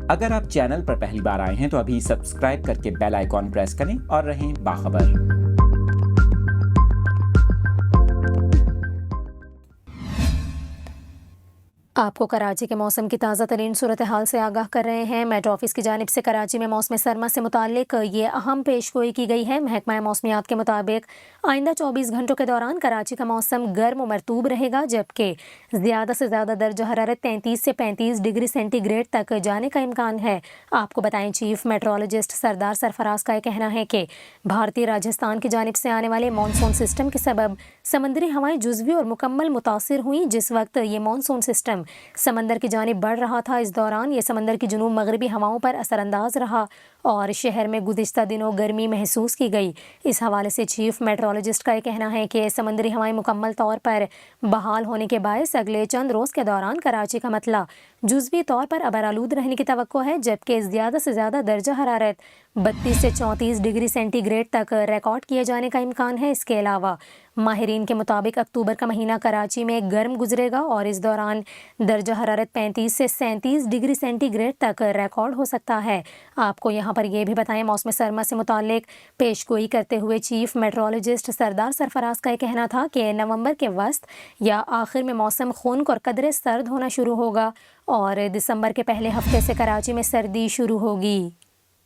اگر آپ چینل پر پہلی بار آئے ہیں تو ابھی سبسکرائب کر کے بیل آئیکن پریس کریں اور رہیں باخبر۔ آپ کو کراچی کے موسم کی تازہ ترین صورتحال سے آگاہ کر رہے ہیں۔ میٹ آفس کی جانب سے کراچی میں موسم سرما سے متعلق یہ اہم پیش گوئی کی گئی ہے۔ محکمہ موسمیات کے مطابق آئندہ 24 گھنٹوں کے دوران کراچی کا موسم گرم و مرطوب رہے گا، جبکہ زیادہ سے زیادہ درجہ حرارت 33 سے 35 ڈگری سینٹی گریڈ تک جانے کا امکان ہے۔ آپ کو بتائیں، چیف میٹرولوجسٹ سردار سرفراز کا یہ کہنا ہے کہ بھارتی راجستھان کی جانب سے آنے والے مانسون سسٹم کے سبب سمندری ہوائیں جزوی اور مکمل متاثر ہوئیں۔ جس وقت یہ مانسون سسٹم سمندر کی جانب بڑھ رہا تھا، اس دوران یہ سمندر کی جنوب مغربی ہواؤں پر اثر انداز رہا اور شہر میں گزشتہ دنوں گرمی محسوس کی گئی۔ اس حوالے سے چیف میٹرولوجسٹ کا یہ کہنا ہے کہ سمندری ہوائیں مکمل طور پر بحال ہونے کے باعث اگلے چند روز کے دوران کراچی کا مطلع جزوی طور پر ابرآلود رہنے کی توقع ہے، جبکہ زیادہ سے زیادہ درجہ حرارت 32 سے 34 ڈگری سینٹی گریڈ تک ریکارڈ کیے جانے کا امکان ہے۔ اس کے علاوہ ماہرین کے مطابق اکتوبر کا مہینہ کراچی میں گرم گزرے گا اور اس دوران درجہ حرارت 35 سے 37 ڈگری سینٹی گریڈ تک ریکارڈ ہو سکتا ہے۔ آپ کو یہاں پر یہ بھی بتائیں، موسم سرما سے متعلق پیش گوئی کرتے ہوئے چیف میٹرولوجسٹ سردار سرفراز کا یہ کہنا تھا کہ نومبر کے وسط یا آخر میں موسم خنک اور قدرے سرد ہونا شروع ہوگا اور دسمبر کے پہلے ہفتے سے کراچی میں سردی شروع ہوگی۔